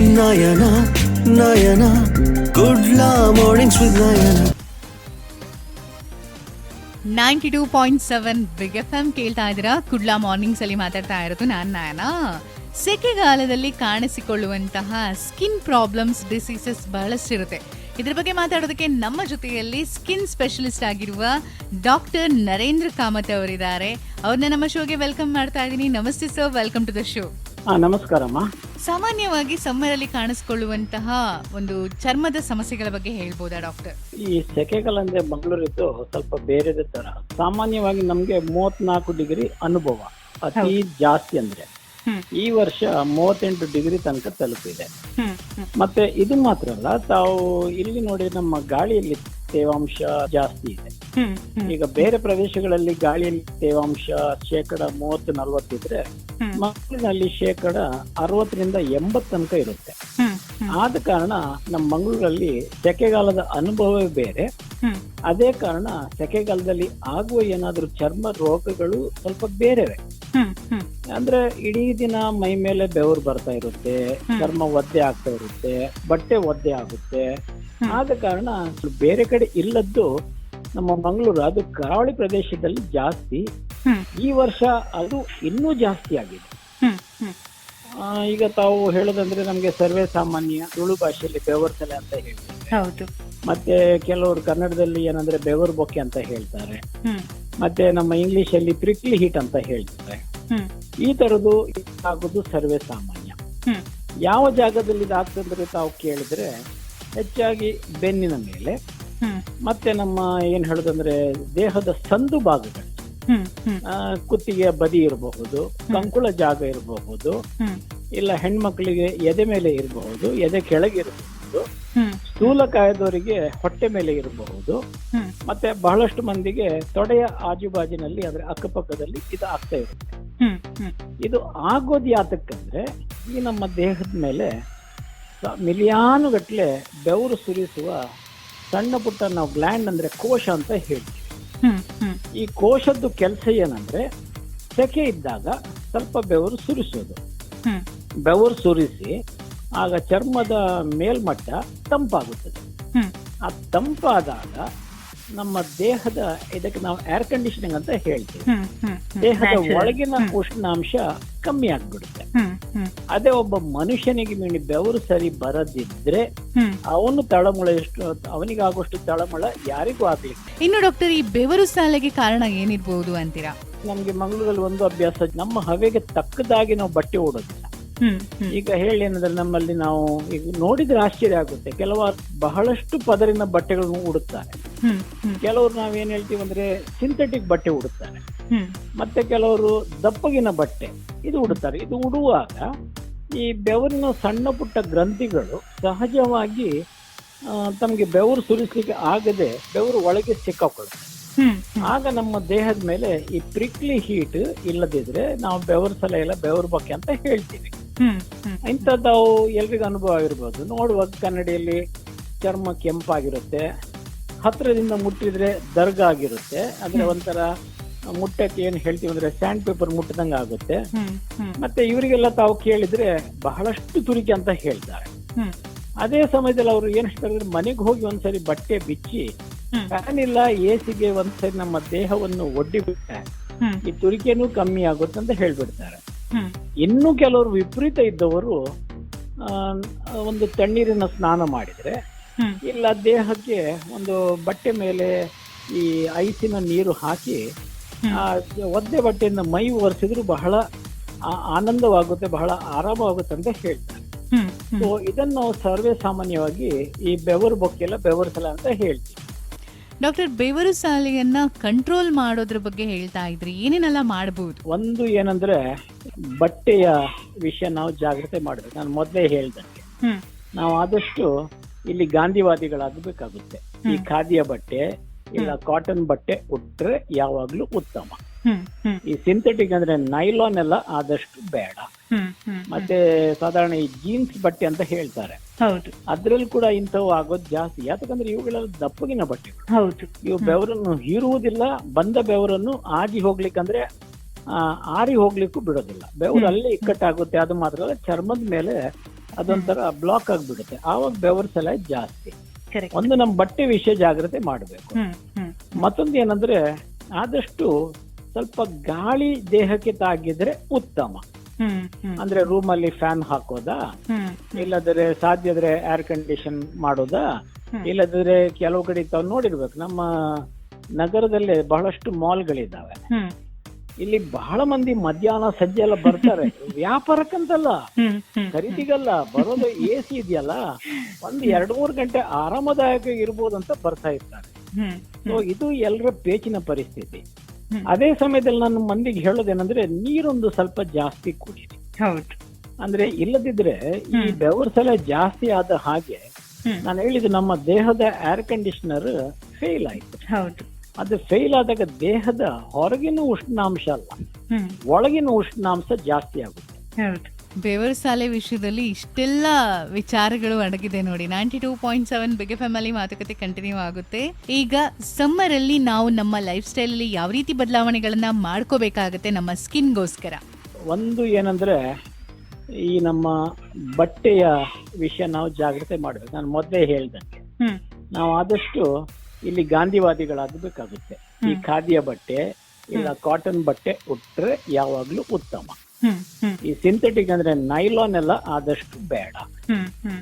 Nayana Nayana Kudla mornings with Nayana 92.7 big FM ಕೇಳ್ತಾ ಇದ್ದೀರಾ. Kudla mornings ಅಲ್ಲಿ ಮಾತಾಡ್ತಾ ಇರೋದು ನಾನು ನಯನ. ಸೆಕೆಗಾಲದಲ್ಲಿ ಕಾಣಿಸಿಕೊಳ್ಳುವಂತಹ ಸ್ಕಿನ್ ಪ್ರಾಬ್ಲಮ್ಸ್, ಡಿಸೀಸಸ್ ಬಹಳಷ್ಟಿರುತ್ತೆ. ಇದ್ರ ಬಗ್ಗೆ ಮಾತಾಡೋದಕ್ಕೆ ನಮ್ಮ ಜೊತೆಯಲ್ಲಿ ಸ್ಕಿನ್ ಸ್ಪೆಷಲಿಸ್ಟ್ ಆಗಿರುವ ಡಾಕ್ಟರ್ ನರೇಂದ್ರ ಕಾಮತ್ ಅವರಿದ್ದಾರೆ. ಅವ್ರನ್ನ ನಮ್ಮ ಶೋಗೆ ವೆಲ್ಕಮ್ ಮಾಡ್ತಾ ಇದ್ದೀನಿ. ನಮಸ್ತೆ sir, welcome to the show. ನಮಸ್ಕಾರಮ್ಮ. ಸಾಮಾನ್ಯವಾಗಿ ಸಮ್ಮರ್ ಅಲ್ಲಿ ಕಾಣಿಸ್ಕೊಳ್ಳುವಂತಹ ಒಂದು ಚರ್ಮದ ಸಮಸ್ಯೆಗಳ ಬಗ್ಗೆ ಹೇಳ್ಬೋದಾ ಡಾಕ್ಟರ್? ಈ ಸೆಕೆಗಾಲ ಅಂದ್ರೆ ಮಂಗಳೂರಿದ್ದು ಸ್ವಲ್ಪ ಬೇರೆದೇ ತರ. ಸಾಮಾನ್ಯವಾಗಿ ನಮ್ಗೆ 34 ಡಿಗ್ರಿ ಅನುಭವ ಅತಿ ಜಾಸ್ತಿ ಅಂದ್ರೆ ಈ ವರ್ಷ 38 ಡಿಗ್ರಿ ತನಕ ತಲುಪಿದೆ. ಮತ್ತೆ ಇದು ಮಾತ್ರ ಅಲ್ಲ, ತಾವು ಇಲ್ಲಿ ನೋಡಿ ನಮ್ಮ ಗಾಳಿಯಲ್ಲಿ ತೇವಾಂಶ ಜಾಸ್ತಿ ಇದೆ. ಈಗ ಬೇರೆ ಪ್ರದೇಶಗಳಲ್ಲಿ ಗಾಳಿಯಲ್ಲಿ ತೇವಾಂಶ 30-40 ಇದ್ರೆ ಮಂಗಳೂರಿನಲ್ಲಿ 60-80 ತನಕ ಇರುತ್ತೆ. ಆದ ಕಾರಣ ನಮ್ಮ ಮಂಗಳೂರಲ್ಲಿ ಸೆಕೆಗಾಲದ ಅನುಭವವೇ ಬೇರೆ. ಅದೇ ಕಾರಣ ಸೆಕೆಗಾಲದಲ್ಲಿ ಆಗುವ ಏನಾದ್ರೂ ಚರ್ಮ ರೋಗಗಳು ಸ್ವಲ್ಪ ಬೇರೆವೆ. ಅಂದ್ರೆ ಇಡೀ ದಿನ ಮೈ ಮೇಲೆ ಬೆವರು ಬರ್ತಾ ಇರುತ್ತೆ, ಚರ್ಮ ಒದ್ದೆ ಆಗ್ತಾ ಇರುತ್ತೆ, ಬಟ್ಟೆ ಒದ್ದೆ ಆಗುತ್ತೆ. ಆದ ಕಾರಣ ಬೇರೆ ಕಡೆ ಇಲ್ಲದ್ದು ನಮ್ಮ ಮಂಗಳೂರು, ಅದು ಕರಾವಳಿ ಪ್ರದೇಶದಲ್ಲಿ ಜಾಸ್ತಿ. ಈ ವರ್ಷ ಅದು ಇನ್ನೂ ಜಾಸ್ತಿ ಆಗಿದೆ. ಈಗ ತಾವು ಹೇಳೋದಂದ್ರೆ ನಮ್ಗೆ ಸರ್ವೇ ಸಾಮಾನ್ಯ ತುಳು ಭಾಷೆಯಲ್ಲಿ ಬೆವರ್ಸಲೆ ಅಂತ ಹೇಳ್ತಾರೆ. ಮತ್ತೆ ಕೆಲವರು ಕನ್ನಡದಲ್ಲಿ ಏನಂದ್ರೆ ಬೆವರು ಬೊಕ್ಕೆ ಅಂತ ಹೇಳ್ತಾರೆ. ಮತ್ತೆ ನಮ್ಮ ಇಂಗ್ಲಿಷ್ ಅಲ್ಲಿ ಪ್ರಿಕ್ಲಿ ಹೀಟ್ ಅಂತ ಹೇಳ್ತಾರೆ. ಈ ತರದ್ದು ಆಗೋದು ಸರ್ವೇ ಸಾಮಾನ್ಯ. ಯಾವ ಜಾಗದಲ್ಲಿ ಇದಾಗ್ತಂದ್ರೆ ತಾವು ಕೇಳಿದ್ರೆ ಹೆಚ್ಚಾಗಿ ಬೆನ್ನಿನ ಮೇಲೆ, ಮತ್ತೆ ನಮ್ಮ ಏನ್ ಹೇಳೋದಂದ್ರೆ ದೇಹದ ಸಂದು ಭಾಗಗಳು, ಕುತ್ತಿಗೆ ಬದಿ ಇರಬಹುದು, ಕಂಕುಳ ಜಾಗ ಇರಬಹುದು, ಇಲ್ಲ ಹೆಣ್ಮಕ್ಳಿಗೆ ಎದೆ ಮೇಲೆ ಇರಬಹುದು, ಎದೆ ಕೆಳಗೆ ಇರಬಹುದು, ಸ್ಥೂಲಕಾಯದವರಿಗೆ ಹೊಟ್ಟೆ ಮೇಲೆ ಇರಬಹುದು, ಮತ್ತೆ ಬಹಳಷ್ಟು ಮಂದಿಗೆ ತೊಡೆಯ ಆಜುಬಾಜಿನಲ್ಲಿ ಅಂದ್ರೆ ಅಕ್ಕಪಕ್ಕದಲ್ಲಿ ಇದು ಆಗ್ತಾ ಇರುತ್ತೆ. ಇದು ಆಗೋದು ಯಾತಕ್ಕಂದ್ರೆ ಈ ನಮ್ಮ ದೇಹದ ಮೇಲೆ ಮಿಲಿಯಾನುಗಟ್ಲೆ ಬೆವರು ಸುರಿಸುವ ಸಣ್ಣ ಪುಟ್ಟ ನಾವು ಗ್ಲ್ಯಾಂಡ್ ಅಂದ್ರೆ ಕೋಶ ಅಂತ ಹೇಳ್ತೀವಿ. ಈ ಕೋಶದ್ದು ಕೆಲಸ ಏನಂದ್ರೆ ಸೆಕೆ ಇದ್ದಾಗ ಸ್ವಲ್ಪ ಬೆವರು ಸುರಿಸೋದು. ಬೆವರು ಸುರಿಸಿ ಆಗ ಚರ್ಮದ ಮೇಲ್ಮಟ್ಟ ತಂಪಾಗುತ್ತದೆ. ಆ ತಂಪಾದಾಗ ನಮ್ಮ ದೇಹದ ಇದಕ್ಕೆ ನಾವು ಏರ್ ಕಂಡೀಷನಿಂಗ್ ಅಂತ ಹೇಳ್ತೀವಿ. ದೇಹದ ಒಳಗಿನ ಉಷ್ಣಾಂಶ ಕಮ್ಮಿ ಆಗ್ಬಿಡುತ್ತೆ. ಅದೇ ಒಬ್ಬ ಮನುಷ್ಯನಿಗೆ ಬೆವರು ಸರಿ ಬರದಿದ್ರೆ ಅವನು ಅವನಿಗಾಗುವಷ್ಟು ತಳಮಳ ಯಾರಿಗೂ ಆಗ್ಲಿಕ್ಕೆ. ಇನ್ನು ಡಾಕ್ಟರ್, ಈ ಬೆವರು ಸಾಲೆಗೆ ಕಾರಣ ಏನಿರ್ಬಹುದು ಅಂತೀರಾ? ನಮ್ಗೆ ಮಂಗಳೂರಲ್ಲಿ ಒಂದು ಅಭ್ಯಾಸ, ನಮ್ಮ ಹವೆಗೆ ತಕ್ಕದಾಗಿ ನಾವು ಬಟ್ಟೆ ಉಡೋದಿಲ್ಲ. ಈಗ ಹೇಳಿ ಏನಂದ್ರೆ ನಮ್ಮಲ್ಲಿ ನಾವು ಈಗ ನೋಡಿದ್ರೆ ಆಶ್ಚರ್ಯ ಆಗುತ್ತೆ, ಕೆಲವರು ಬಹಳಷ್ಟು ಪದರಿನ ಬಟ್ಟೆಗಳನ್ನು ಉಡುತ್ತಾರೆ. ಕೆಲವರು ನಾವೇನ್ ಹೇಳ್ತೀವಿ ಅಂದ್ರೆ ಸಿಂಥೆಟಿಕ್ ಬಟ್ಟೆ ಉಡುತ್ತಾರೆ. ಮತ್ತೆ ಕೆಲವರು ದಪ್ಪಗಿನ ಬಟ್ಟೆ ಇದು ಉಡುತ್ತಾರೆ. ಇದು ಉಡುವಾಗ ಈ ಬೆವರಿನ ಸಣ್ಣ ಪುಟ್ಟ ಗ್ರಂಥಿಗಳು ಸಹಜವಾಗಿ ತಮಗೆ ಬೆವರು ಸುರಿಸಲಿಕ್ಕೆ ಆಗದೆ ಬೆವರು ಒಳಗೆ ಸಿಕ್ಕಾಕೊಳ್ಳುತ್ತೆ. ಆಗ ನಮ್ಮ ದೇಹದ ಮೇಲೆ ಈ ಪ್ರಿಕ್ಲಿ ಹೀಟ್ ಇಲ್ಲದಿದ್ರೆ ನಾವು ಬೆವರು ಸಲ ಎಲ್ಲ ಬೆವರು ಬೊಕ್ಕೆ ಅಂತ ಹೇಳ್ತೀವಿ. ಇಂಥದ್ದು ಎಲ್ರಿಗೂ ಅನುಭವ ಆಗಿರ್ಬೋದು. ನೋಡುವಾಗ ಕನ್ನಡಿಯಲ್ಲಿ ಚರ್ಮ ಕೆಂಪಾಗಿರುತ್ತೆ, ಹತ್ರದಿಂದ ಮುಟ್ಟಿದ್ರೆ ದರ್ಗಾಗಿರುತ್ತೆ, ಅಂದ್ರೆ ಒಂಥರ ಮುಟ್ಟಕ್ಕೆ ಏನ್ ಹೇಳ್ತೀವಿ ಅಂದ್ರೆ ಸ್ಯಾಂಡ್ ಪೇಪರ್ ಮುಟ್ಟದಂಗ ಆಗುತ್ತೆ. ಮತ್ತೆ ಇವರಿಗೆಲ್ಲ ತಾವು ಕೇಳಿದ್ರೆ ಬಹಳಷ್ಟು ತುರಿಕೆ ಅಂತ ಹೇಳ್ತಾರೆ. ಅದೇ ಸಮಯದಲ್ಲಿ ಅವರು ಏನ್ ಹೇಳ್ತಾರೆ, ಮನೆಗೆ ಹೋಗಿ ಒಂದ್ಸರಿ ಬಟ್ಟೆ ಬಿಚ್ಚಿ ಫ್ಯಾನ್ ಇಲ್ಲ ಎಸಿಗೆ ಒಂದ್ಸರಿ ನಮ್ಮ ದೇಹವನ್ನು ಒಡ್ಡಿ ಬಿಟ್ಟರೆ ಈ ತುರಿಕೆನೂ ಕಮ್ಮಿ ಆಗುತ್ತೆ ಅಂತ ಹೇಳ್ಬಿಡ್ತಾರೆ. ಇನ್ನು ಕೆಲವರು ವಿಪರೀತ ಇದ್ದವರು ಒಂದು ತಣ್ಣೀರಿನ ಸ್ನಾನ ಮಾಡಿದ್ರೆ, ಇಲ್ಲ ದೇಹಕ್ಕೆ ಒಂದು ಬಟ್ಟೆ ಮೇಲೆ ಈ ಐಸಿನ ನೀರು ಹಾಕಿ ಒದ್ದೆ ಬಟ್ಟೆಯಿಂದ ಮೈ ಒರೆಸಿದ್ರು ಬಹಳ ಆನಂದವಾಗುತ್ತೆ, ಬಹಳ ಆರಾಮವಾಗುತ್ತೆ ಅಂತ ಹೇಳ್ತಾರೆ. ಸೊ ಇದನ್ನು ನಾವು ಸರ್ವೇ ಸಾಮಾನ್ಯವಾಗಿ ಈ ಬೆವರು ಬೊಕ್ಕೆಲ್ಲ ಬೆವರ್ಸಲ ಅಂತ ಹೇಳ್ತೀವಿ. ಡಾಕ್ಟರ್, ಬೆವರು ಸಾಲೆಯನ್ನ ಕಂಟ್ರೋಲ್ ಮಾಡೋದ್ರ ಬಗ್ಗೆ ಹೇಳ್ತಾ ಇದ್ರಿ, ಏನೇನೆಲ್ಲ ಮಾಡಬಹುದು? ಒಂದು ಏನಂದ್ರೆ ಬಟ್ಟೆಯ ವಿಷಯ ನಾವು ಜಾಗ್ರತೆ ಮಾಡಬೇಕು. ನಾನು ಮೊದಲೇ ಹೇಳ್ದಂಗೆ ನಾವು ಆದಷ್ಟು ಇಲ್ಲಿ ಗಾಂಧಿವಾದಿಗಳಾಗಬೇಕಾಗುತ್ತೆ. ಈ ಖಾದಿಯ ಬಟ್ಟೆ ಇಲ್ಲ ಕಾಟನ್ ಬಟ್ಟೆ ಉಟ್ರೆ ಯಾವಾಗ್ಲೂ ಉತ್ತಮ. ಈ ಸಿಂಥೆಟಿಕ್ ಅಂದ್ರೆ ನೈಲಾನ್ ಎಲ್ಲ ಆದಷ್ಟು ಬೇಡ. ಮತ್ತೆ ಸಾಧಾರಣ ಈ ಜೀನ್ಸ್ ಬಟ್ಟೆ ಅಂತ ಹೇಳ್ತಾರೆ, ಅದ್ರಲ್ಲಿ ಕೂಡ ಇಂಥವು ಆಗೋದು ಜಾಸ್ತಿ. ಯಾಕಂದ್ರೆ ಇವುಗಳೆಲ್ಲ ದಪ್ಪಗಿನ ಬಟ್ಟೆಗಳು. ಇವು ಬೆವರನ್ನು ಹೀರುವುದಿಲ್ಲ, ಬಂದ ಬೆವರನ್ನು ಆಗಿ ಹೋಗ್ಲಿಕ್ಕಂದ್ರೆ ಆರಿ ಹೋಗ್ಲಿಕ್ಕೂ ಬಿಡೋದಿಲ್ಲ. ಬೆವರು ಅಲ್ಲೇ ಇಕ್ಕಟ್ಟಾಗುತ್ತೆ. ಅದು ಮಾತ್ರ ಅಲ್ಲ, ಚರ್ಮದ ಮೇಲೆ ಅದೊಂಥರ ಬ್ಲಾಕ್ ಆಗ್ಬಿಡುತ್ತೆ. ಆವಾಗ ಬೆವರ್ಸೆಲ್ಲ ಜಾಸ್ತಿ. ಕರೆಕ್ಟ್. ಒಂದು ನಮ್ಮ ಬಟ್ಟೆ ವಿಷಯ ಜಾಗ್ರತೆ ಮಾಡಬೇಕು. ಮತ್ತೊಂದು ಏನಂದ್ರೆ ಆದಷ್ಟು ಸ್ವಲ್ಪ ಗಾಳಿ ದೇಹಕ್ಕೆ ತಾಗಿದ್ರೆ ಉತ್ತಮ. ಅಂದ್ರೆ ರೂಮ್ ಅಲ್ಲಿ ಫ್ಯಾನ್ ಹಾಕೋದಾ, ಇಲ್ಲದ್ರೆ ಸಾಧ್ಯ ಇದ್ರೆ ಏರ್ ಕಂಡೀಷನ್ ಮಾಡೋದಾ, ಇಲ್ಲದ್ರೆ ಕೆಲವು ಕಡೆ ತಾವು ನೋಡಿರ್ಬೇಕು ನಮ್ಮ ನಗರದಲ್ಲೇ ಬಹಳಷ್ಟು ಮಾಲ್ಗಳಿದ್ದಾವೆ. ಇಲ್ಲಿ ಬಹಳ ಮಂದಿ ಮಧ್ಯಾಹ್ನ ಸಂಜೆ ಎಲ್ಲ ಬರ್ತಾರೆ ವ್ಯಾಪಾರಕ್ಕಂತಲ್ಲ, ಖರೀದಿಗಲ್ಲ ಬರೋದು. AC ಇದೆಯಲ್ಲ, ಒಂದು 2-3 ಗಂಟೆ ಆರಾಮದಾಯಕ ಇರ್ಬೋದು ಅಂತ ಬರ್ತಾ ಇರ್ತಾರೆ. ಸೊ ಇದು ಎಲ್ಲರ ಪೇಚಿನ ಪರಿಸ್ಥಿತಿ. ಅದೇ ಸಮಯದಲ್ಲಿ ನಾನು ಮಂದಿಗೆ ಹೇಳೋದೇನಂದ್ರೆ ನೀರೊಂದು ಸ್ವಲ್ಪ ಜಾಸ್ತಿ ಕುಡೀರಿ. ಹೌದು. ಅಂದ್ರೆ ಇಲ್ಲದಿದ್ರೆ ಈ ಬೆವರ್ಸೆಲ್ಲ ಜಾಸ್ತಿ ಆದ ಹಾಗೆ ನಾನು ಹೇಳಿದ್ದು ನಮ್ಮ ದೇಹದ ಏರ್ ಕಂಡೀಷನರ್ ಫೇಲ್ ಆಯ್ತು. ಹೌದು. ಅದು ಫೇಲ್ ಆದಾಗ ದೇಹದ ಹೊರಗಿನ ಉಷ್ಣಾಂಶ ಅಲ್ಲ, ಒಳಗಿನ ಉಷ್ಣಾಂಶ ಜಾಸ್ತಿ ಆಗುತ್ತೆ. ಹೌದು. ಬೆವರ್ಸಾಲೆ ವಿಷಯದಲ್ಲಿ ಇಷ್ಟೆಲ್ಲ ವಿಚಾರಗಳು ಅಡಗಿದೆ ನೋಡಿ. 92.7 ಬಿಗ್ ಎಫ್ ಎಂ ಅಲ್ಲಿ ಮಾತುಕತೆ ಕಂಟಿನ್ಯೂ ಆಗುತ್ತೆ. ಈಗ ಸಮ್ಮರ್ ಅಲ್ಲಿ ನಾವು ನಮ್ಮ ಲೈಫ್ ಸ್ಟೈಲ್ ಅಲ್ಲಿ ಯಾವ ರೀತಿ ಬದಲಾವಣೆಗಳನ್ನ ಮಾಡ್ಕೋಬೇಕಾಗತ್ತೆ ನಮ್ಮ ಸ್ಕಿನ್ಗೋಸ್ಕರ? ಒಂದು ಏನಂದ್ರೆ ಈ ನಮ್ಮ ಬಟ್ಟೆಯ ವಿಷಯ ನಾವು ಜಾಗ್ರತೆ ಮಾಡ್ಬೇಕು. ನಾನು ಮೊದಲೇ ಹೇಳ್ದಂಗೆ ನಾವು ಆದಷ್ಟು ಇಲ್ಲಿ ಗಾಂಧಿವಾದಿಗಳಾಗಬೇಕಾಗುತ್ತೆ. ಈ ಖಾದಿಯ ಬಟ್ಟೆ ಇಲ್ಲ ಕಾಟನ್ ಬಟ್ಟೆ ಉಟ್ರೆ ಯಾವಾಗ್ಲೂ ಉತ್ತಮ. ಈ ಸಿಂಥೆಟಿಕ್ ಅಂದ್ರೆ ನೈಲಾನ್ ಎಲ್ಲ ಆದಷ್ಟು ಬೇಡ.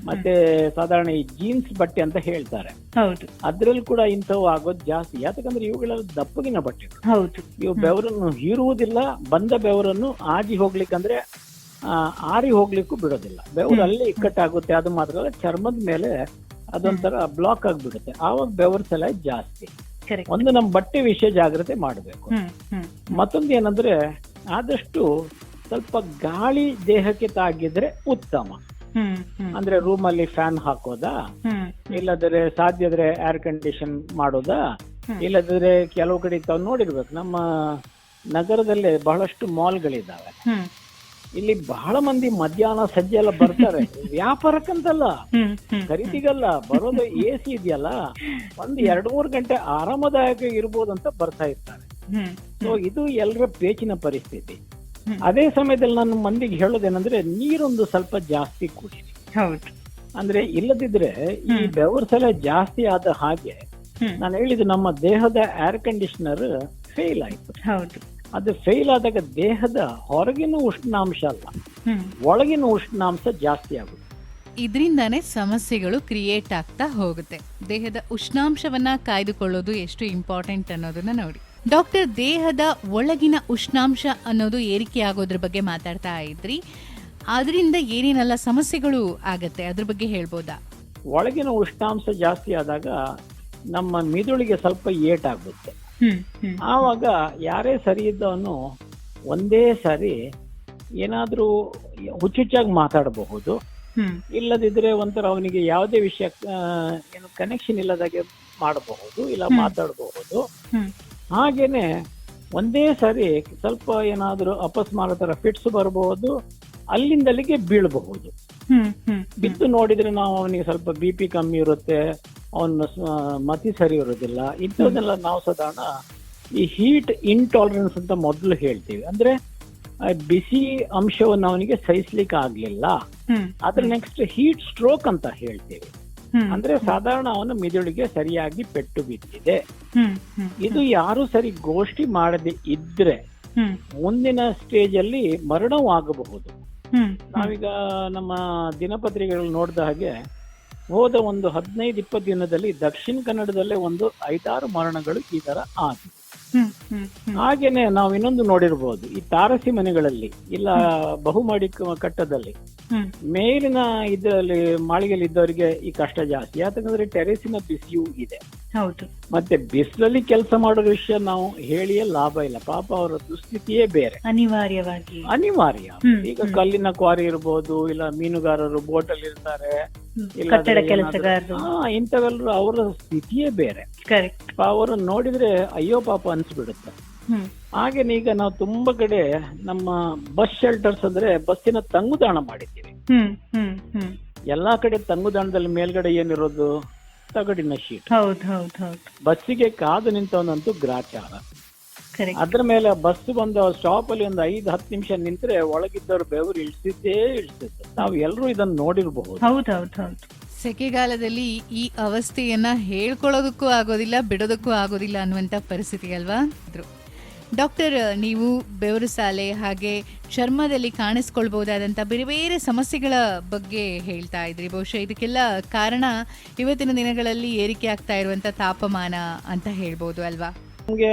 ಮತ್ತೆ ಸಾಧಾರಣ ಈ ಜೀನ್ಸ್ ಬಟ್ಟೆ ಅಂತ ಹೇಳ್ತಾರೆ, ಹೌದು, ಅದ್ರಲ್ಲಿ ಕೂಡ ಇಂಥವು ಆಗೋದು ಜಾಸ್ತಿ. ಯಾಕಂದ್ರೆ ಇವುಗಳೆಲ್ಲ ದಪ್ಪಗಿನ ಬಟ್ಟೆಗಳು. ಹೌದು. ಇವು ಬೆವರನ್ನು ಹೀರುವುದಿಲ್ಲ, ಬಂದ ಬೆವರನ್ನು ಆಗಿ ಹೋಗ್ಲಿಕ್ಕಂದ್ರೆ ಆರಿ ಹೋಗ್ಲಿಕ್ಕೂ ಬಿಡೋದಿಲ್ಲ. ಬೆವರು ಅಲ್ಲೇ ಇಕ್ಕಟ್ಟಾಗುತ್ತೆ. ಅದು ಮಾತ್ರ ಅಲ್ಲ, ಚರ್ಮದ ಮೇಲೆ ಅದೊಂಥರ ಬ್ಲಾಕ್ ಆಗ್ಬಿಡುತ್ತೆ. ಆವಾಗ ಬೆವರ್ಸೆಲ್ಲ ಜಾಸ್ತಿ. ಒಂದು ನಮ್ಮ ಬಟ್ಟೆ ವಿಷಯ ಜಾಗ್ರತೆ ಮಾಡಬೇಕು. ಮತ್ತೊಂದು ಏನಂದ್ರೆ ಆದಷ್ಟು ಸ್ವಲ್ಪ ಗಾಳಿ ದೇಹಕ್ಕೆ ತಾಗಿದ್ರೆ ಉತ್ತಮ. ಅಂದ್ರೆ ರೂಮ್ ಅಲ್ಲಿ ಫ್ಯಾನ್ ಹಾಕೋದಾ, ಇಲ್ಲದ್ರೆ ಸಾಧ್ಯ ಇದ್ರೆ ಏರ್ ಕಂಡೀಷನ್ ಮಾಡೋದಾ, ಇಲ್ಲದ್ರೆ ಕೆಲವು ಕಡೆ ತಾವು ನೋಡಿರ್ಬೇಕು ನಮ್ಮ ನಗರದಲ್ಲೇ ಬಹಳಷ್ಟು ಮಾಲ್ಗಳಿದ್ದಾವೆ. ಇಲ್ಲಿ ಬಹಳ ಮಂದಿ ಮಧ್ಯಾಹ್ನ ಸಂಜೆ ಎಲ್ಲ ಬರ್ತಾರೆ ವ್ಯಾಪಾರಕ್ಕಂತಲ್ಲ, ಖರೀದಿಗಲ್ಲ ಬರೋದು. AC ಇದೆಯಲ್ಲ, ಒಂದು 2-3 ಗಂಟೆ ಆರಾಮದಾಯಕ ಇರ್ಬೋದು ಅಂತ ಬರ್ತಾ ಇರ್ತಾರೆ. ಸೊ ಇದು ಎಲ್ಲರ ಪೇಚಿನ ಪರಿಸ್ಥಿತಿ. ಅದೇ ಸಮಯದಲ್ಲಿ ನಾನು ಮಂದಿಗೆ ಹೇಳೋದೇನಂದ್ರೆ ನೀರೊಂದು ಸ್ವಲ್ಪ ಜಾಸ್ತಿ ಕುಡೀರಿ. ಹೌದು. ಅಂದ್ರೆ ಇಲ್ಲದಿದ್ರೆ ಈ ಬೆವರ್ಸೆಲ್ಲ ಜಾಸ್ತಿ ಆದ ಹಾಗೆ ನಾನು ಹೇಳಿದ್ದು ನಮ್ಮ ದೇಹದ ಏರ್ ಕಂಡೀಷನರ್ ಫೇಲ್ ಆಯ್ತು. ಹೌದು. ಅದು ಫೇಲ್ ಆದಾಗ ದೇಹದ ಹೊರಗಿನ ಉಷ್ಣಾಂಶ ಅಲ್ಲ, ಒಳಗಿನ ಉಷ್ಣಾಂಶ ಜಾಸ್ತಿ ಆಗುತ್ತೆ. ಇದರಿಂದಾನೇ ಸಮಸ್ಯೆಗಳು ಕ್ರಿಯೇಟ್ ಆಗ್ತಾ ಹೋಗುತ್ತೆ. ದೇಹದ ಉಷ್ಣಾಂಶವನ್ನ ಕಾಯ್ದುಕೊಳ್ಳೋದು ಎಷ್ಟು ಇಂಪಾರ್ಟೆಂಟ್ ಅನ್ನೋದನ್ನ ನೋಡಿ. ಡಾಕ್ಟರ್, ದೇಹದ ಒಳಗಿನ ಉಷ್ಣಾಂಶ ಅನ್ನೋದು ಏರಿಕೆ ಆಗೋದ್ರ ಬಗ್ಗೆ ಮಾತಾಡ್ತಾ ಇದ್ರಿ. ಅದರಿಂದ ಏನೇನೆಲ್ಲ ಸಮಸ್ಯೆಗಳು ಆಗತ್ತೆ ಅದ್ರ ಬಗ್ಗೆ ಹೇಳ್ಬೋದಾ? ಒಳಗಿನ ಉಷ್ಣಾಂಶ ಜಾಸ್ತಿ ಆದಾಗ ನಮ್ಮ ಮಿದುಳಿಗೆ ಸ್ವಲ್ಪ ಏಟಾಗುತ್ತೆ. ಆವಾಗ ಯಾರೇ ಸರಿ ಇದ್ದವನು ಒಂದೇ ಸಾರಿ ಏನಾದ್ರೂ ಹುಚ್ಚುಚ್ಚಾಗಿ ಮಾತಾಡಬಹುದು, ಇಲ್ಲದಿದ್ರೆ ಒಂಥರ ಅವನಿಗೆ ಯಾವುದೇ ವಿಷಯ ಏನು ಕನೆಕ್ಷನ್ ಇಲ್ಲದಾಗೆ ಮಾಡಬಹುದು, ಇಲ್ಲ ಮಾತಾಡಬಹುದು. ಹಾಗೇನೆ ಒಂದೇ ಸಾರಿ ಸ್ವಲ್ಪ ಏನಾದ್ರೂ ಅಪಸ್ಮಾರ ತರ ಫಿಟ್ಸ್ ಬರಬಹುದು, ಅಲ್ಲಿಂದಲ್ಲಿಗೆ ಬೀಳಬಹುದು. ಬಿದ್ದು ನೋಡಿದ್ರೆ ನಾವು ಅವನಿಗೆ ಸ್ವಲ್ಪ BP ಕಮ್ಮಿ ಇರುತ್ತೆ, ಅವನ ಮತಿ ಸರಿ ಇರೋದಿಲ್ಲ. ಇಂಥದನ್ನೆಲ್ಲ ನಾವು ಸಾಧಾರಣ ಈ ಹೀಟ್ ಇಂಟಾಲರೆನ್ಸ್ ಅಂತ ಮೊದಲು ಹೇಳ್ತೀವಿ. ಅಂದ್ರೆ ಬಿಸಿ ಅಂಶವನ್ನು ಅವನಿಗೆ ಸಹಿಸ್ಲಿಕ್ಕೆ ಆಗ್ಲಿಲ್ಲ, ಅದ್ರ ನೆಕ್ಸ್ಟ್ ಹೀಟ್ ಸ್ಟ್ರೋಕ್ ಅಂತ ಹೇಳ್ತೀವಿ. ಅಂದ್ರೆ ಸಾಧಾರಣ ಅವನ ಮಿದುಳಿಗೆ ಸರಿಯಾಗಿ ಪೆಟ್ಟು ಬಿದ್ದಿದೆ. ಇದು ಯಾರು ಸರಿ ಗೋಷ್ಠಿ ಮಾಡದೆ ಇದ್ರೆ ಮುಂದಿನ ಸ್ಟೇಜ್ ಅಲ್ಲಿ ಮರಣವೂ ಆಗಬಹುದು. ನಾವೀಗ ನಮ್ಮ ದಿನಪತ್ರಿಕೆಗಳು ನೋಡಿದ ಹಾಗೆ ಹೋದ ಒಂದು 15-20 ದಿನದಲ್ಲಿ ದಕ್ಷಿಣ ಕನ್ನಡದಲ್ಲೇ ಒಂದು 5-6 ಮರಣಗಳು ಈ ತರ ಆಗಿದೆ. ಹಾಗೇನೆ ನಾವು ಇನ್ನೊಂದು ನೋಡಿರ್ಬೋದು, ಈ ತಾರಸಿ ಮನೆಗಳಲ್ಲಿ ಇಲ್ಲ ಬಹುಮಹಡಿ ಕಟ್ಟದಲ್ಲಿ ಮೇಲಿನ ಇದರಲ್ಲಿ ಮಾಳಿಗೆಯಲ್ಲಿ ಇದ್ದವರಿಗೆ ಈ ಕಷ್ಟ ಜಾಸ್ತಿ. ಯಾಕಂದ್ರೆ ಟೆರೇಸಿನ ಬಿಸಿಯೂ ಇದೆ. ಹೌದು. ಮತ್ತೆ ಬಿಸಿಲಲ್ಲಿ ಕೆಲಸ ಮಾಡೋ ವಿಷಯ ನಾವು ಹೇಳಿಯೇ ಲಾಭ ಇಲ್ಲ. ಪಾಪ ಅವರ ದುಸ್ಥಿತಿಯೇ ಬೇರೆ. ಅನಿವಾರ್ಯ. ಈಗ ಕಲ್ಲಿನ ಕ್ವಾರಿ ಇರ್ಬೋದು, ಇಲ್ಲ ಮೀನುಗಾರರು ಬೋಟ್ ಅಲ್ಲಿ ಇರ್ತಾರೆ, ಕಟ್ಟಡ ಕೆಲಸಗಾರರು, ಇಂಥವೆಲ್ಲರೂ ಅವರ ಸ್ಥಿತಿಯೇ ಬೇರೆ. ಅವರು ನೋಡಿದ್ರೆ ಅಯ್ಯೋ ಪಾಪ ಅನ್ಸ್ಬಿಡುತ್ತೆ. ಹಾಗೇನೆ ಈಗ ನಾವು ತುಂಬಾ ಕಡೆ ನಮ್ಮ ಬಸ್ ಶೆಲ್ಟರ್ಸ್ ಅಂದ್ರೆ ಬಸ್ಸಿನ ತಂಗುದಾಣ ಮಾಡಿದ್ದೀವಿ. ಎಲ್ಲಾ ಕಡೆ ತಂಗುದಾಣದಲ್ಲಿ ಮೇಲ್ಗಡೆ ಏನಿರೋದು ತಗಡಿನ ಶೀಟ್. ಬಸ್ಸಿಗೆ ಕಾದು ನಿಂತವನಂತೂ ಗ್ರಾಚಾರ. Correct. ಅದ್ರ ಮೇಲೆ ಬಸ್ ಬಂದು ಸ್ಟಾಪ್ ಅಲ್ಲಿ ಒಂದು 5-10 ನಿಮಿಷ ನಿಂತ್ರೆ ಒಳಗಿದ್ದವ್ರು ಬೆವರು ಇಳಿಸಿದ್ದೇ ಇಳಿಸಿತ್ತು. ನಾವು ಎಲ್ಲರೂ ಇದನ್ನ ನೋಡಿರಬಹುದು. ಹೌದೌದು. ಸೆಕೆಗಾಲದಲ್ಲಿ ಈ ಅವಸ್ಥೆಯನ್ನ ಹೇಳ್ಕೊಳ್ಳೋದಕ್ಕೂ ಆಗೋದಿಲ್ಲ, ಬಿಡೋದಕ್ಕೂ ಆಗೋದಿಲ್ಲ ಅನ್ನುವಂಥ ಪರಿಸ್ಥಿತಿ ಅಲ್ವಾ? ಡಾಕ್ಟರ್, ನೀವು ಬೆವರು ಸಾಲೆ ಹಾಗೆ ಚರ್ಮದಲ್ಲಿ ಕಾಣಿಸ್ಕೊಳ್ಬಹುದಾದಂಥ ಬೇರೆ ಬೇರೆ ಸಮಸ್ಯೆಗಳ ಬಗ್ಗೆ ಹೇಳ್ತಾ ಇದ್ರಿ. ಬಹುಶಃ ಇದಕ್ಕೆಲ್ಲ ಕಾರಣ ಇವತ್ತಿನ ದಿನಗಳಲ್ಲಿ ಏರಿಕೆ ಆಗ್ತಾ ಇರುವಂಥ ತಾಪಮಾನ ಅಂತ ಹೇಳ್ಬೋದು ಅಲ್ವಾ? ನಮ್ಗೆ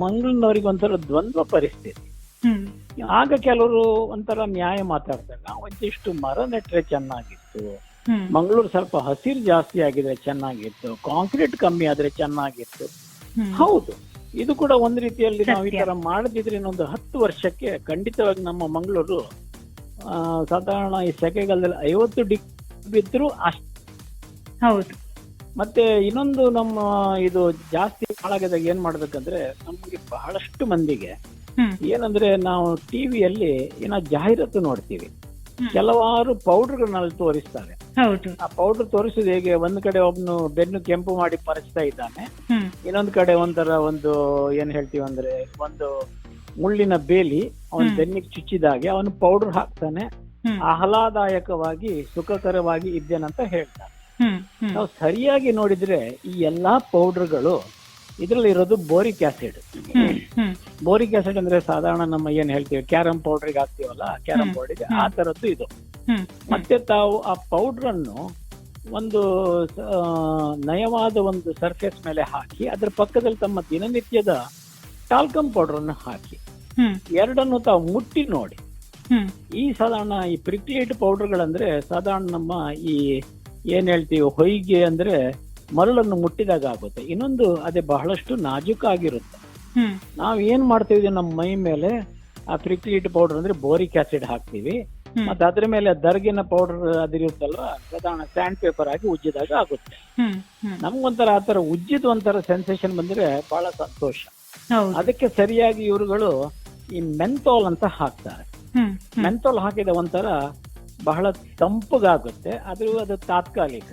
ಮಂಗಳೂರಿನವರಿಗೆ ಒಂಥರ ದ್ವಂದ್ವ ಪರಿಸ್ಥಿತಿ. ಆಗ ಕೆಲವರು ಒಂಥರ ನ್ಯಾಯ ಮಾತಾಡ್ತಾರೆ, ನಾವು ಒಂದಿಷ್ಟು ಮರ ನೆಟ್ರೆ ಚೆನ್ನಾಗಿತ್ತು, ಮಂಗಳೂರು ಸ್ವಲ್ಪ ಹಸಿರು ಜಾಸ್ತಿ ಆಗಿದ್ರೆ ಚೆನ್ನಾಗಿತ್ತು, ಕಾಂಕ್ರೀಟ್ ಕಮ್ಮಿ ಆದ್ರೆ ಚೆನ್ನಾಗಿತ್ತು. ಹೌದು, ಇದು ಕೂಡ ಒಂದ್ ರೀತಿಯಲ್ಲಿ ನಾವು ಈ ತರ ಮಾಡದಿದ್ರೆ ಇನ್ನೊಂದು 10 ವರ್ಷಕ್ಕೆ ಖಂಡಿತವಾಗಿ ನಮ್ಮ ಮಂಗಳೂರು ಸಾಧಾರಣ ಈ ಸೆಕೆಗಾಲದಲ್ಲಿ 50 ಡಿಗ್ರಿ ಬಿದ್ರು ಅಷ್ಟು. ಹೌದು. ಮತ್ತೆ ಇನ್ನೊಂದು ನಮ್ಮ ಇದು ಜಾಸ್ತಿ ಹಾಳಾಗದಾಗ ಏನ್ ಮಾಡ್ಬೇಕಂದ್ರೆ, ನಮ್ಗೆ ಬಹಳಷ್ಟು ಮಂದಿಗೆ ಏನಂದ್ರೆ ನಾವು ಟಿವಿಯಲ್ಲಿ ಏನೋ ಜಾಹೀರಾತು ನೋಡ್ತೀವಿ, ಕೆಲವಾರು ಪೌಡರ್ಗಳನ್ನಲ್ಲಿ ತೋರಿಸ್ತಾರೆ. ಆ ಪೌಡರ್ ತೋರಿಸೋದು ಹೇಗೆ, ಒಂದ್ ಕಡೆ ಒಬ್ನು ಬೆನ್ನು ಕೆಂಪು ಮಾಡಿ ಪರಚ್ತಾ ಇದ್ದಾನೆ, ಇನ್ನೊಂದ್ ಕಡೆ ಒಂಥರ ಒಂದು ಏನ್ ಹೇಳ್ತೀವಿ ಅಂದ್ರೆ ಒಂದು ಮುಳ್ಳಿನ ಬೇಲಿ ಅವನ್ ಬೆನ್ನಿಗೆ ಚುಚ್ಚಿದಾಗೆ ಅವನು ಪೌಡರ್ ಹಾಕ್ತಾನೆ, ಆಹ್ಲಾದಾಯಕವಾಗಿ ಸುಖಕರವಾಗಿ ಇದ್ದೇನಂತ ಹೇಳ್ತಾನೆ. ನಾವು ಸರಿಯಾಗಿ ನೋಡಿದ್ರೆ ಈ ಎಲ್ಲಾ ಪೌಡರ್ಗಳು ಇದ್ರಲ್ಲಿ ಇರೋದು ಬೋರಿಕ್ ಆಸಿಡ್. ಬೋರಿಕ್ ಆಸಿಡ್ ಅಂದ್ರೆ ಸಾಧಾರಣ ನಮ್ಮ ಏನ್ ಹೇಳ್ತೀವಿ ಕ್ಯಾರಂ ಪೌಡರ್ಗೆ ಹಾಕ್ತೀವಲ್ಲ, ಕ್ಯಾರಂ ಪೌಡರ್ಗೆ ಆ ತರದ್ದು ಇದು. ಮತ್ತೆ ತಾವು ಆ ಪೌಡರ್ ಅನ್ನು ಒಂದು ನಯವಾದ ಒಂದು ಸರ್ಫೇಸ್ ಮೇಲೆ ಹಾಕಿ ಅದ್ರ ಪಕ್ಕದಲ್ಲಿ ತಮ್ಮ ದಿನನಿತ್ಯದ ಟಾಲ್ಕಮ್ ಪೌಡರ್ ಅನ್ನು ಹಾಕಿ ಎರಡನ್ನು ತಾವು ಮುಟ್ಟಿ ನೋಡಿ. ಈ ಸಾಧಾರಣ ಈ ಪ್ರಿಕ್ಲೇಟ್ ಪೌಡರ್ಗಳಂದ್ರೆ ಸಾಧಾರಣ ನಮ್ಮ ಈ ಏನ್ ಹೇಳ್ತೀವಿ ಹೊಯ್ಗೆ ಅಂದ್ರೆ ಮರಳನ್ನು ಮುಟ್ಟಿದಾಗ ಆಗುತ್ತೆ. ಇನ್ನೊಂದು ಅದೇ ಬಹಳಷ್ಟು ನಾಜೂಕಾಗಿರುತ್ತೆ. ನಾವ್ ಏನ್ ಮಾಡ್ತೀವಿ ನಮ್ಮ ಮೈ ಮೇಲೆ ಆ ಪ್ರಿಕ್ಲೇಟ್ ಪೌಡರ್ ಅಂದ್ರೆ ಬೋರಿಕ್ ಆಸಿಡ್ ಹಾಕ್ತಿವಿ, ಮತ್ತೆ ಅದ್ರ ಮೇಲೆ ದರ್ಗಿನ ಪೌಡರ್ ಅದಿರುತ್ತಲ್ವ ಸಾಧಾರಣ ಸ್ಯಾಂಡ್ ಪೇಪರ್ ಆಗಿ ಉಜ್ಜಿದಾಗ ಆಗುತ್ತೆ. ನಮ್ಗೊಂಥರ ಆತರ ಉಜ್ಜಿದ ಒಂಥರ ಸೆನ್ಸೇಷನ್ ಬಂದ್ರೆ ಬಹಳ ಸಂತೋಷ. ಅದಕ್ಕೆ ಸರಿಯಾಗಿ ಇವರುಗಳು ಈ ಮೆಂಥೋಲ್ ಅಂತ ಹಾಕ್ತಾರೆ. ಮೆಂಥೋಲ್ ಹಾಕಿದ ಒಂಥರ ಬಹಳ ತಂಪಗಾಗುತ್ತೆ, ಅದು ತಾತ್ಕಾಲಿಕ.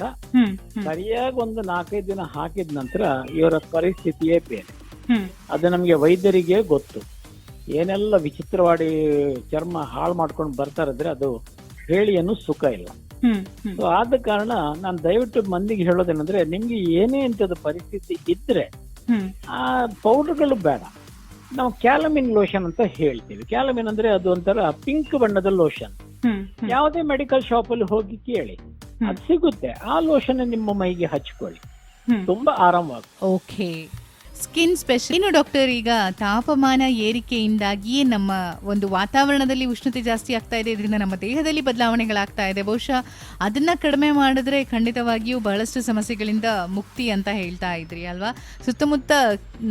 ಸರಿಯಾಗಿ ಒಂದು 4-5 ದಿನ ಹಾಕಿದ ನಂತರ ಇವರ ಪರಿಸ್ಥಿತಿಯೇ ಬೇರೆ. ಅದು ನಮ್ಗೆ ವೈದ್ಯರಿಗೆ ಗೊತ್ತು. ಏನೆಲ್ಲ ವಿಚಿತ್ರವಾಡಿ ಚರ್ಮ ಹಾಳು ಮಾಡ್ಕೊಂಡು ಬರ್ತಾರಂದ್ರೆ ಅದು ಹೇಳಿ ಅನ್ನೋ ಸುಖ ಇಲ್ಲ. ಸೊ ಆದ ಕಾರಣ ನಾನು ದಯವಿಟ್ಟು ಮಂದಿಗೆ ಹೇಳೋದೇನಂದ್ರೆ, ನಿಮ್ಗೆ ಏನೇ ಇಂಥದ್ದು ಪರಿಸ್ಥಿತಿ ಇದ್ರೆ ಆ ಪೌಡರ್ಗಳು ಬೇಡ, ನಾವು ಕ್ಯಾಲಮಿನ್ ಲೋಷನ್ ಅಂತ ಹೇಳ್ತೀವಿ. ಕ್ಯಾಲಮಿನ್ ಅಂದ್ರೆ ಅದು ಒಂಥರ ಪಿಂಕ್ ಬಣ್ಣದ ಲೋಷನ್. ಯಾವುದೇ ಮೆಡಿಕಲ್ ಶಾಪ್ ಅಲ್ಲಿ ಹೋಗಿ ಕೇಳಿ, ಅದು ಸಿಗುತ್ತೆ. ಆ ಲೋಷನ್ ನಿಮ್ಮ ಮೈಗೆ ಹಚ್ಕೊಳ್ಳಿ, ತುಂಬಾ ಆರಾಮವಾಗುತ್ತೆ. Okay, skin special. ಇನ್ನು ಡಾಕ್ಟರ್, ಈಗ ತಾಪಮಾನ ಏರಿಕೆಯಿಂದಾಗಿಯೇ ನಮ್ಮ ಒಂದು ವಾತಾವರಣದಲ್ಲಿ ಉಷ್ಣತೆ ಜಾಸ್ತಿ ಆಗ್ತಾ ಇದೆ, ಇದರಿಂದ ನಮ್ಮ ದೇಹದಲ್ಲಿ ಬದಲಾವಣೆಗಳಾಗ್ತಾ ಇದೆ. ಬಹುಶಃ ಅದನ್ನ ಕಡಿಮೆ ಮಾಡಿದ್ರೆ ಖಂಡಿತವಾಗಿಯೂ ಬಹಳಷ್ಟು ಸಮಸ್ಯೆಗಳಿಂದ ಮುಕ್ತಿ ಅಂತ ಹೇಳ್ತಾ ಇದ್ರಿ ಅಲ್ವಾ? ಸುತ್ತಮುತ್ತ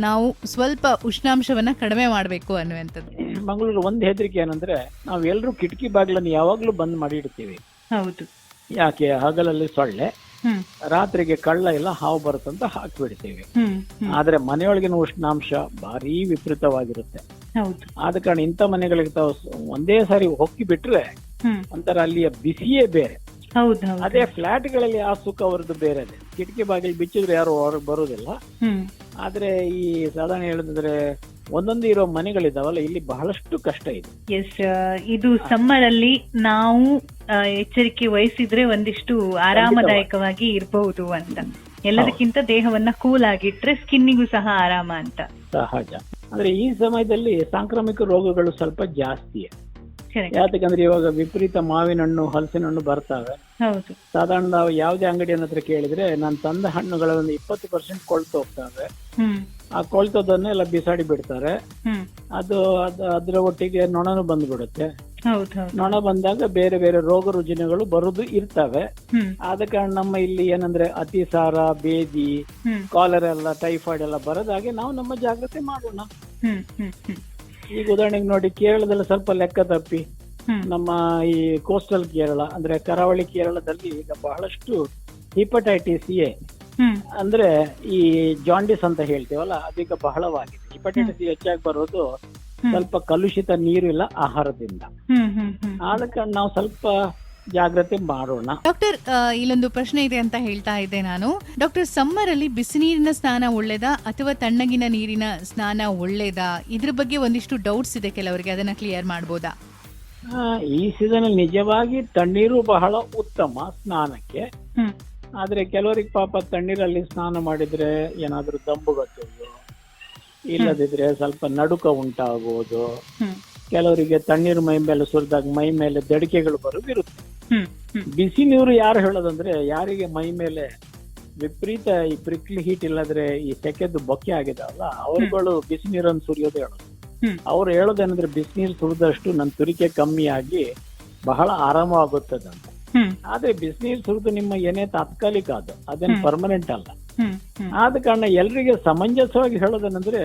ನಾವು ಸ್ವಲ್ಪ ಉಷ್ಣಾಂಶವನ್ನ ಕಡಿಮೆ ಮಾಡಬೇಕು ಅನ್ನುವಂಥದ್ದು. ಮಂಗಳೂರು ಒಂದು ಹೆದರಿಕೆ ಏನಂದ್ರೆ, ನಾವು ಎಲ್ಲರೂ ಕಿಟಕಿ ಬಾಗಿಲನ್ನು ಯಾವಾಗ್ಲೂ ಬಂದ್ ಮಾಡಿ ಇಡ್ತೀವಿ. ಹೌದು. ಯಾಕೆ, ಹಗಲಲ್ಲಿ ಸೊಳ್ಳೆ, ರಾತ್ರಿಗೆ ಕಳ್ಳ ಎಲ್ಲ ಹಾವು ಬರುತ್ತಂತ ಹಾಕ್ಬಿಡ್ತೀವಿ. ಆದ್ರೆ ಮನೆಯೊಳಗಿನ ಉಷ್ಣಾಂಶ ಭಾರಿ ವಿಪರೀತವಾಗಿರುತ್ತೆ. ಆದ ಕಾರಣ ಇಂಥ ಮನೆಗಳಿಗೆ ತಾವು ಒಂದೇ ಸಾರಿ ಹೊಕ್ಕಿ ಬಿಟ್ರೆ ಒಂಥರ ಅಲ್ಲಿಯ ಬಿಸಿಯೇ ಬೇರೆ. ಅದೇ ಫ್ಲಾಟ್ ಗಳಲ್ಲಿ ಆ ಸುಖ ಅವರದ್ದು ಬೇರೆ. ಕಿಟಕಿ ಬಾಗಿಲು ಬಿಚ್ಚಿದ್ರೆ ಯಾರು ಹೊರಗೆ ಬರುದಿಲ್ಲ. ಆದ್ರೆ ಈ ಸಾಧಾರಣ ಹೇಳಿದ್ರೆ ಒಂದೊಂದು ಇರೋ ಮನೆಗಳಿದಾವಲ್ಲ, ಇಲ್ಲಿ ಬಹಳಷ್ಟು ಕಷ್ಟ ಇದೆ. ಎಸ್, ಇದು ಸಮ್ಮರ್ ಅಲ್ಲಿ ನಾವು ಎಚ್ಚರಿಕೆ ವಹಿಸಿದ್ರೆ ಒಂದಿಷ್ಟು ಆರಾಮದಾಯಕವಾಗಿ ಇರಬಹುದು ಅಂತ. ಎಲ್ಲದಕ್ಕಿಂತ ದೇಹವನ್ನ ಕೂಲ್ ಆಗಿಟ್ರೆ ಸ್ಕಿನ್ನಿಗೂ ಸಹ ಆರಾಮ ಅಂತ. ಸಹಜ. ಅಂದ್ರೆ ಈ ಸಮಯದಲ್ಲಿ ಸಾಂಕ್ರಾಮಿಕ ರೋಗಗಳು ಸ್ವಲ್ಪ ಜಾಸ್ತಿಯೇ. ಯಾಕಂದ್ರೆ ಇವಾಗ ವಿಪರೀತ ಮಾವಿನ ಹಣ್ಣು, ಹಲಸಿನ ಹಣ್ಣು ಬರ್ತಾವೆ. ಸಾಧಾರಣ ನಾವು ಯಾವುದೇ ಅಂಗಡಿಯ ಹತ್ರ ಕೇಳಿದ್ರೆ ನಾನು ತಂದ ಹಣ್ಣುಗಳ ಒಂದು 20% ಕೊಳ್ತು ಹೋಗ್ತವೆ. ಆ ಕೊಳ್ತೋದನ್ನೆಲ್ಲ ಬಿಸಾಡಿ ಬಿಡ್ತಾರೆ. ಅದು ಅದ್ರ ಒಟ್ಟಿಗೆ ನೊಣನು ಬಂದ್ಬಿಡುತ್ತೆ. ನೊಣ ಬಂದಾಗ ಬೇರೆ ಬೇರೆ ರೋಗ ರುಜಿನಗಳು ಬರುದು ಇರ್ತವೆ. ಆದ ಕಾರಣ ನಮ್ಮ ಇಲ್ಲಿ ಏನಂದ್ರೆ ಅತಿಸಾರ, ಬೇದಿ, ಕಾಲರ್ ಎಲ್ಲ, ಟೈಫಾಯ್ಡ್ ಎಲ್ಲ ಬರೋದಾಗೆ ನಾವು ನಮ್ಮ ಜಾಗ್ರತೆ ಮಾಡೋಣ. ಈಗ ಉದಾಹರಣೆಗೆ ನೋಡಿ, ಕೇರಳದಲ್ಲಿ ಸ್ವಲ್ಪ ಲೆಕ್ಕ ತಪ್ಪಿ ನಮ್ಮ ಈ ಕೋಸ್ಟಲ್ ಕೇರಳ ಅಂದ್ರೆ ಕರಾವಳಿ ಕೇರಳದಲ್ಲಿ ಈಗ ಬಹಳಷ್ಟು ಹಿಪಟೈಟಿಸ್ ಎ ಅಂದ್ರೆ ಈ ಜಾಂಡಿಸ್ ಅಂತ ಹೇಳ್ತೀವಲ್ಲ, ಅದೀಗ ಬಹಳವಾಗಿದೆ. ಹಿಪಟೈಟಿಸ್ ಹೆಚ್ಚಾಗಿ ಬರೋದು ಸ್ವಲ್ಪ ಕಲುಷಿತ ನೀರು ಇಲ್ಲ ಆಹಾರದಿಂದ. ಆದ ಕಾರಣ ನಾವು ಸ್ವಲ್ಪ ಜಾಗ್ರತೆ ಮಾಡೋಣ. ಡಾಕ್ಟರ್, ಇಲ್ಲೊಂದು ಪ್ರಶ್ನೆ ಇದೆ ಅಂತ ಹೇಳ್ತಾ ಇದ್ದೆ ನಾನು. ಡಾಕ್ಟರ್, ಸಮ್ಮರ್ ಅಲ್ಲಿ ಬಿಸಿ ನೀರಿನ ಸ್ನಾನ ಒಳ್ಳೇದಾ ಅಥವಾ ತಣ್ಣಗಿನ ನೀರಿನ ಸ್ನಾನ ಒಳ್ಳೇದಾ? ಇದ್ರ ಬಗ್ಗೆ ಒಂದಿಷ್ಟು ಡೌಟ್ಸ್ ಇದೆ ಕೆಲವರಿಗೆ, ಅದನ್ನ ಕ್ಲಿಯರ್ ಮಾಡ್ಬೋದಾ? ಈ ಸೀಸನ್ ನಿಜವಾಗಿ ತಣ್ಣೀರು ಬಹಳ ಉತ್ತಮ ಸ್ನಾನಕ್ಕೆ. ಹ್ಮ್ ಆದ್ರೆ ಕೆಲವರಿಗೆ ಪಾಪ ತಣ್ಣೀರಲ್ಲಿ ಸ್ನಾನ ಮಾಡಿದ್ರೆ ಏನಾದ್ರೂ ದಂಬುಗಟ್ಟೋದು, ಇಲ್ಲದಿದ್ರೆ ಸ್ವಲ್ಪ ನಡುಕ ಉಂಟಾಗುವುದು, ಹ್ಮ್ ಕೆಲವರಿಗೆ ತಣ್ಣೀರು ಮೈ ಮೇಲೆ ಸುರಿದಾಗ ಮೈ ಮೇಲೆ ದಡಿಕೆಗಳು ಬರೋದಿರುತ್ತೆ. ಹ್ಮ್ ಹ್ಮ್ ಬಿಸಿ ನೀರು ಯಾರು ಹೇಳೋದಂದ್ರೆ, ಯಾರಿಗೆ ಮೈ ಮೇಲೆ ವಿಪರೀತ ಈ ಪ್ರಿಕ್ಲಿ ಹೀಟ್ ಇಲ್ಲದ್ರೆ ಈ ಸೆಕೆದು ಬೊಕ್ಕೆ ಆಗಿದಾವಲ್ಲ, ಅವರುಗಳು ಬಿಸಿ ನೀರನ್ನು ಸುರಿಯೋದು ಹೇಳೋದು. ಹ್ಮ್ ಅವ್ರು ಹೇಳೋದೇನಂದ್ರೆ, ಬಿಸಿನೀರು ಸುರಿದಷ್ಟು ನನ್ನ ತುರಿಕೆ ಕಮ್ಮಿ ಆಗಿ ಬಹಳ ಆರಾಮವಾಗುತ್ತದಂತ. ಹ್ಮ್ ಆದ್ರೆ ಬಿಸಿನೀರು ಸುರಿದು ನಿಮ್ಮ ಏನೇ ತಾತ್ಕಾಲಿಕ ಅದು, ಅದೇನು ಪರ್ಮನೆಂಟ್ ಅಲ್ಲ. ಹ್ಮ್ ಹ್ಮ್ ಆದ ಕಾರಣ ಎಲ್ರಿಗೆ ಸಮಂಜಸವಾಗಿ ಹೇಳೋದೇನಂದ್ರೆ,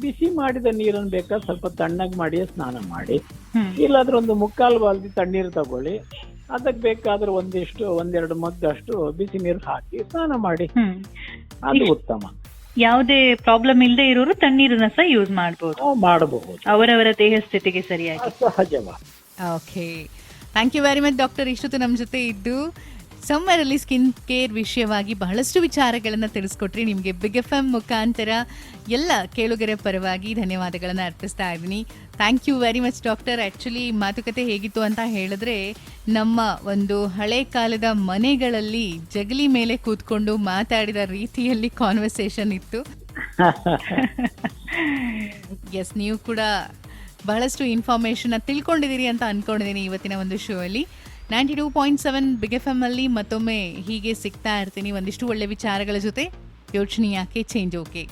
ಬಿಸಿ ಮಾಡಿದ ನೀರನ್ನು ಬೇಕಾದ್ರೆ ಸ್ವಲ್ಪ ತಣ್ಣಗೆ ಮಾಡಿಯೇ ಸ್ನಾನ ಮಾಡಿ, ಹ್ಮ್ ಇಲ್ಲಾದ್ರೆ ಒಂದು ಮುಕ್ಕಾಲು ಬಾಲ್ದಿ ತಣ್ಣೀರು ತಗೊಳ್ಳಿ, ಅದಕ್ಕೆ ಬೇಕಾದ್ರೆ ಒಂದೆರಡು ಮಗ್ಗಷ್ಟು ಬಿಸಿ ನೀರು ಹಾಕಿ ಸ್ನಾನ ಮಾಡಿ, ಹ್ಮ್ ಅದು ಉತ್ತಮ. ಯಾವುದೇ ಪ್ರಾಬ್ಲಮ್ ಇಲ್ಲದೆ ಇರೋರು ತಣ್ಣೀರನ್ನ ಸಹ ಯೂಸ್ ಮಾಡಬಹುದು, ಮಾಡಬಹುದು ಅವರವರ ದೇಹ ಸ್ಥಿತಿಗೆ ಸರಿಯಾಗಿ. ಸಹಜವಾಗಿ. Okay, thank you very much doctor. ಇಷ್ಟೊತ್ತು ನಮ್ಮ ಜೊತೆ ಇದ್ದು ಸಮ್ಮರ್ ಅಲ್ಲಿ ಸ್ಕಿನ್ ಕೇರ್ ವಿಷಯವಾಗಿ ಬಹಳಷ್ಟು ವಿಚಾರಗಳನ್ನು ತಿಳಿಸ್ಕೊಟ್ರಿ. ನಿಮಗೆ ಬಿಗ್ ಎಫ್ ಎಂ ಮುಖಾಂತರ ಎಲ್ಲ ಕೇಳುಗರ ಪರವಾಗಿ ಧನ್ಯವಾದಗಳನ್ನು ಅರ್ಪಿಸ್ತಾ ಇದ್ದೀನಿ. Thank you very much doctor. Actually ಮಾತುಕತೆ ಹೇಗಿತ್ತು ಅಂತ ಹೇಳಿದ್ರೆ, ನಮ್ಮ ಒಂದು ಹಳೆ ಕಾಲದ ಮನೆಗಳಲ್ಲಿ ಜಗಲಿ ಮೇಲೆ ಕೂತ್ಕೊಂಡು ಮಾತಾಡಿದ ರೀತಿಯಲ್ಲಿ ಕಾನ್ವರ್ಸೇಷನ್ ಇತ್ತು. ಎಸ್, ನೀವು ಕೂಡ ಬಹಳಷ್ಟು ಇನ್ಫಾರ್ಮೇಷನ್ ತಿಳ್ಕೊಂಡಿದ್ದೀರಿ ಅಂತ ಅನ್ಕೊಂಡಿದ್ದೀನಿ ಇವತ್ತಿನ ಒಂದು ಶೋ ಅಲ್ಲಿ. 92.7 ಬಿಗ್ ಎಫ್ ಎಂ ಅಲ್ಲಿ ಮತ್ತೊಮ್ಮೆ ಹೀಗೆ ಸಿಗ್ತಾ ಇರ್ತೀನಿ ಒಂದಿಷ್ಟು ಒಳ್ಳೆ ವಿಚಾರಗಳ ಜೊತೆ. ಯೋಚನೆ ಯಾಕೆ, ಚೇಂಜ್ ಓಕೆ.